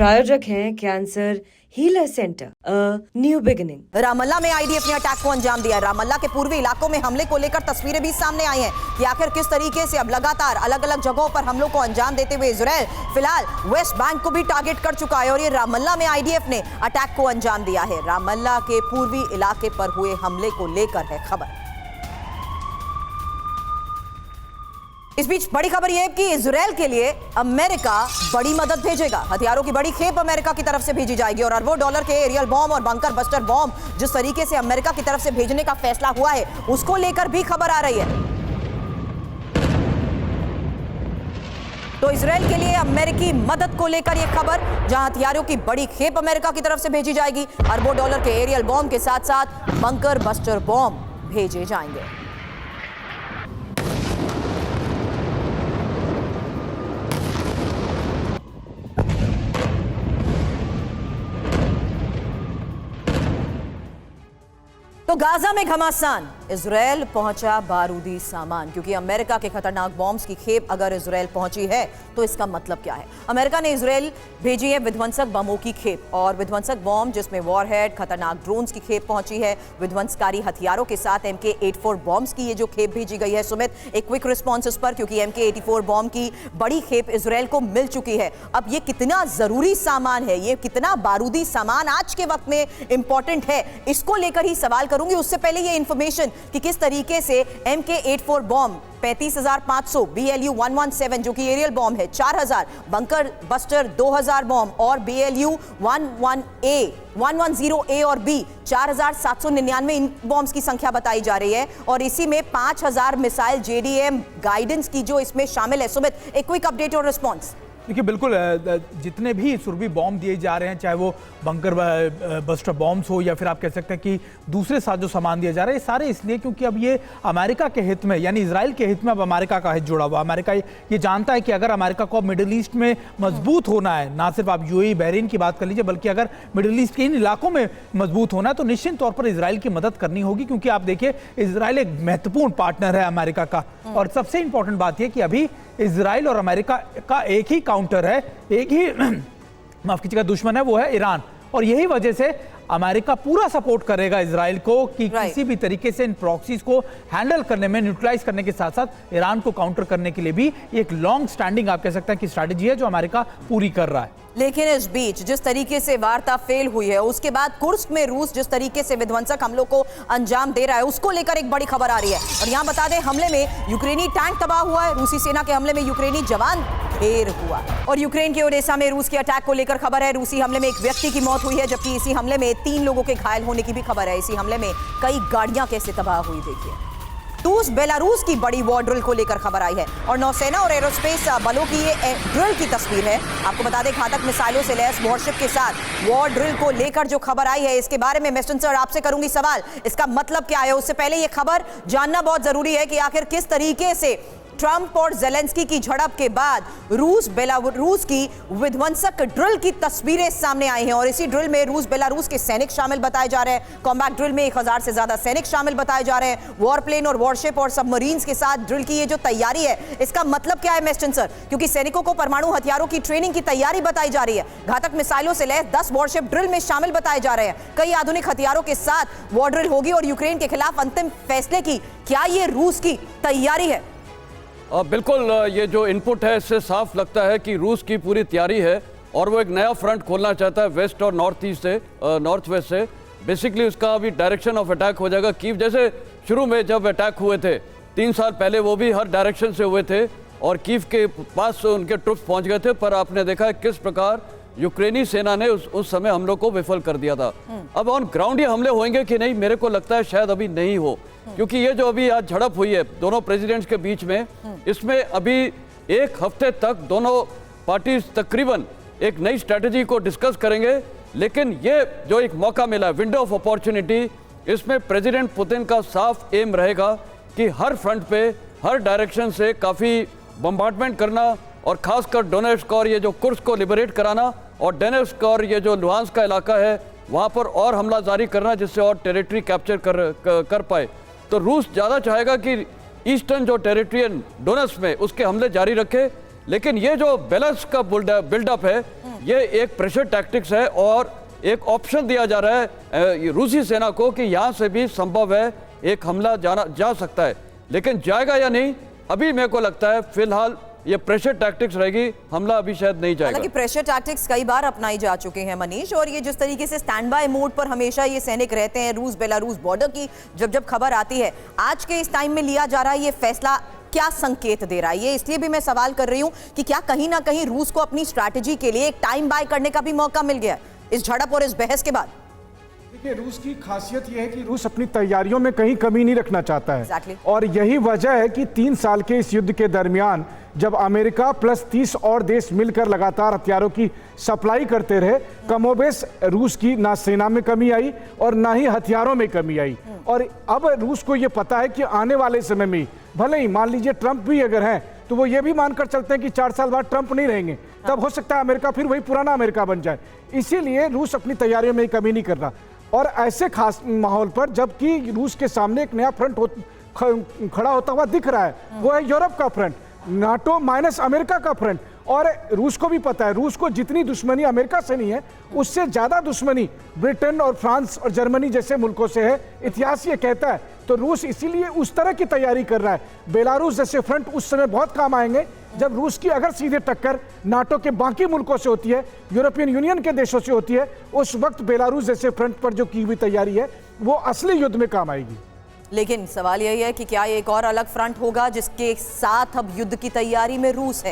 प्रायोजक हैं cancer healer centre, new beginning. Ramallah में आईडीएफ ने अटैक को अंजाम दिया। रामल्ला के पूर्वी इलाकों में हमले को लेकर तस्वीरें भी सामने आई हैं कि आखिर किस तरीके से अब लगातार अलग अलग जगहों पर हमलों को अंजाम देते हुए इजराइल फिलहाल वेस्ट बैंक को भी टारगेट कर चुका है और ये रामल्ला में आईडीएफ ने अटैक को अंजाम दिया है। रामल्ला के पूर्वी इलाके पर हुए हमले को लेकर है खबर। इस बीच बड़ी खबर यह है कि इजराइल के लिए अमेरिका बड़ी मदद भेजेगा। हथियारों की बड़ी खेप अमेरिका की तरफ से भेजी जाएगी और अरबों डॉलर के एरियल बॉम्ब और बंकर बस्टर बॉम्ब जिस तरीके से अमेरिका की तरफ से भेजने का फैसला हुआ है उसको लेकर भी खबर आ रही है। तो इजराइल के लिए अमेरिकी मदद को लेकर यह खबर, जहां हथियारों की बड़ी खेप अमेरिका की तरफ से भेजी जाएगी, अरबों डॉलर के एरियल बॉम्ब के साथ साथ बंकर बस्टर बॉम्ब भेजे जाएंगे। तो गाजा में घमासान, इजराइल पहुंचा बारूदी सामान, क्योंकि अमेरिका के खतरनाक बॉम्ब्स की खेप अगर इजराइल पहुंची है तो इसका मतलब क्या है। अमेरिका ने इजराइल भेजी है विध्वंसक बमों की खेप और विध्वंसक बॉम्ब जिसमें वॉरहेड, खतरनाक ड्रोन्स की खेप पहुंची है। विध्वंसकारी हथियारों के साथ MK-84 बॉम्ब्स की ये जो खेप भेजी गई है। सुमित, एक क्विक रिस्पॉन्स इस पर, क्योंकि MK-84 बॉम्ब की बड़ी खेप इजराइल को मिल चुकी है। अब ये कितना जरूरी सामान है, ये कितना बारूदी सामान आज के वक्त में इंपॉर्टेंट है, इसको लेकर ही सवाल करूंगी। उससे पहले ये इंफॉर्मेशन कि किस तरीके से MK-84 बॉम्ब 35,500, BLU 117 जो कि एरियल बॉम्ब है 4,000, बंकर बस्टर 2,000 बॉम्ब और BLU 110A और B 4,799 इन बॉम्ब्स की संख्या बताई जा रही है और इसी में 5,000 मिसाइल JDAM गाइडेंस की जो इसमें शामिल है। सुमित, एक क्विक अपडेट और रिस्पॉन्स। देखिए, बिल्कुल जितने भी सुरभि बॉम्ब दिए जा रहे हैं, चाहे वो बंकर बस्टर बॉम्ब्स हो या फिर आप कह सकते हैं कि दूसरे साथ जो सामान दिया जा रहा है, ये सारे इसलिए क्योंकि अब ये अमेरिका के हित में, यानी इजराइल के हित में अब अमेरिका का हित जुड़ा हुआ। अमेरिका ये जानता है कि अगर अमेरिका को अब मिडिल ईस्ट में मजबूत होना है, ना सिर्फ आप UAE बहरीन की बात कर लीजिए, बल्कि अगर मिडिल ईस्ट के इन इलाकों में मजबूत होना है तो निश्चित तौर पर इजराइल की मदद करनी होगी, क्योंकि आप देखिए इजराइल एक महत्वपूर्ण पार्टनर है अमेरिका का। और सबसे इंपॉर्टेंट बात यह कि अभी इजराइल और अमेरिका का एक ही काउंटर है, एक ही माफ कीजिएगा दुश्मन है, वो है ईरान। और यही वजह से अमेरिका पूरा सपोर्ट करेगा इजराइल को कि किसी भी तरीके से इन प्रॉक्सीज को हैंडल करने में, न्यूट्रलाइज करने के साथ साथ ईरान को काउंटर करने के लिए भी एक लॉन्ग स्टैंडिंग आप कह सकते हैं कि स्ट्रैटेजी है जो अमेरिका पूरी कर रहा है। लेकिन इस बीच जिस तरीके से वार्ता फेल हुई है उसके बाद कुर्स्क में रूस जिस तरीके से विध्वंसक हमलों को अंजाम दे रहा है उसको लेकर एक बड़ी खबर आ रही है। और यहां बता दें, हमले में यूक्रेनी टैंक तबाह हुआ है। रूसी सेना के हमले में यूक्रेनी जवान ढेर हुआ और यूक्रेन के ओडेसा में रूस के अटैक को लेकर खबर है। रूसी हमले में एक व्यक्ति की मौत हुई है, जबकि इसी हमले में 3 लोगों के घायल होने की भी खबर है। इसी हमले में कई गाड़ियां कैसे तबाह हुई देखिए। रूस बेलारूस की बड़ी वॉर ड्रिल को लेकर खबर आई है और नौसेना और एरोस्पेस बलों की ये ड्रिल की तस्वीर है। आपको बता दें, घातक मिसाइलों से लैस वॉरशिप के साथ वॉर ड्रिल को लेकर जो खबर आई है, इसके बारे में मेस्टन सर आपसे करूंगी सवाल, इसका मतलब क्या है। उससे पहले ये खबर जानना बहुत जरूरी है कि आखिर किस तरीके से ट्रंप और जेलेंस्की की झड़प के बाद रूस बेलारूस की विध्वंसक ड्रिल की तस्वीरें सामने आई हैं और इसी ड्रिल में रूस बेलारूस के सैनिक शामिल बताए जा रहे हैं। कॉम्बैट ड्रिल में 1000 से ज्यादा सैनिक शामिल बताए जा रहे हैं। वॉरप्लेन और वॉरशिप और सबमरीन्स के साथ ड्रिल की ये जो तैयारी है, इसका मतलब क्या है मेस्टन सर, क्योंकि सैनिकों को परमाणु हथियारों की ट्रेनिंग की तैयारी बताई जा रही है। घातक मिसाइलों से लैस 10 वॉरशिप ड्रिल में शामिल बताए जा रहे हैं। कई आधुनिक हथियारों के साथ वॉर ड्रिल होगी और यूक्रेन के खिलाफ अंतिम फैसले की क्या ये रूस की तैयारी है? बिल्कुल, ये जो इनपुट है इससे साफ लगता है कि रूस की पूरी तैयारी है और वो एक नया फ्रंट खोलना चाहता है वेस्ट और नॉर्थ ईस्ट से, नॉर्थ वेस्ट से। बेसिकली उसका अभी डायरेक्शन ऑफ अटैक हो जाएगा कीव। जैसे शुरू में जब अटैक हुए थे 3 साल पहले, वो भी हर डायरेक्शन से हुए थे और कीव के पास उनके ट्रुप्स पहुंच गए थे, पर आपने देखा है किस प्रकार यूक्रेनी सेना ने उस समय हमलों को विफल कर दिया था। अब ऑन ग्राउंड ये हमले होंगे कि नहीं, मेरे को लगता है शायद अभी नहीं हो, क्योंकि ये जो अभी आज झड़प हुई है दोनों प्रेसिडेंट्स के बीच में, इसमें अभी 1 हफ्ते तक दोनों पार्टीज तकरीबन एक नई स्ट्रेटजी को डिस्कस करेंगे। लेकिन ये जो एक मौका मिला, विंडो ऑफ अपॉर्चुनिटी, इसमें प्रेसिडेंट पुतिन का साफ एम रहेगा कि हर फ्रंट पे, हर डायरेक्शन से काफ़ी बम्बार्डमेंट करना और खासकर डोनेट्स्क और ये जो कुर्स्क को लिबरेट कराना और डोनेट्स्क और ये जो लुहांस्क का इलाका है वहाँ पर और हमला जारी करना, जिससे और टेरिटरी कैप्चर कर पाए। तो रूस ज़्यादा चाहेगा कि ईस्टर्न जो टेरिटरियन डोनेट्स्क में उसके हमले जारी रखे, लेकिन ये जो बैलेंस का बिल्डअप है, ये एक प्रेशर टैक्टिक्स है और एक ऑप्शन दिया जा रहा है रूसी सेना को कि यहाँ से भी संभव है एक हमला जा सकता है, लेकिन जाएगा या नहीं अभी मेरे को लगता है फिलहाल ये प्रेशर टैक्टिक्स रहेगी, हमला अभी शायद नहीं जाएगा। हालांकि प्रेशर टैक्टिक्स कई बार अपनाई जा चुके हैं मनीष, और ये जिस तरीके से स्टैंड बाय मोड पर हमेशा ये सैनिक रहते हैं रूस बेलारूस बॉर्डर की, जब खबर आती है आज के इस टाइम में लिया जा रहा है ये फैसला क्या संकेत दे रहा है? ये इसलिए भी मैं सवाल कर रही हूं कि क्या कहीं ना कहीं रूस को अपनी स्ट्रैटेजी के लिए एक टाइम बाय करने का भी मौका मिल गया इस झड़प और इस बहस के बाद? देखिए, रूस की खासियत यह है कि रूस अपनी तैयारियों में कहीं कमी नहीं रखना चाहता है। Exactly. और यही वजह है कि 3 साल के इस युद्ध के दरमियान जब अमेरिका प्लस 30 और देश मिलकर लगातार हथियारों की सप्लाई करते रहे, कमोबेश रूस की ना सेना में कमी आई और ना ही हथियारों में कमी आई। और अब रूस को यह पता है कि आने वाले समय में भले ही मान लीजिए ट्रंप भी अगर हैं तो वो ये भी मानकर चलते हैं कि 4 साल बाद ट्रंप नहीं रहेंगे, तब हो सकता है अमेरिका फिर वही पुराना अमेरिका बन जाए। इसीलिए रूस अपनी तैयारियों में कमी नहीं कर रहा। और ऐसे खास माहौल पर जबकि रूस के सामने एक नया फ्रंट खड़ा होता हुआ दिख रहा है, वो है यूरोप का फ्रंट, नाटो माइनस अमेरिका का फ्रंट। और रूस को भी पता है रूस को जितनी दुश्मनी अमेरिका से नहीं है उससे ज्यादा दुश्मनी ब्रिटेन और फ्रांस और जर्मनी जैसे मुल्कों से है, इतिहास ये कहता है। तो रूस इसीलिए उस तरह की तैयारी कर रहा है। बेलारूस जैसे फ्रंट उस समय बहुत काम आएंगे जब रूस की अगर सीधे टक्कर नाटो के बाकी मुल्कों से होती है, यूरोपियन यूनियन के देशों से होती है, उस वक्त बेलारूस जैसे फ्रंट पर जो की हुई तैयारी है वो असली युद्ध में काम आएगी। लेकिन सवाल यही है कि क्या एक और अलग फ्रंट होगा जिसके साथ अब युद्ध की तैयारी में रूस है?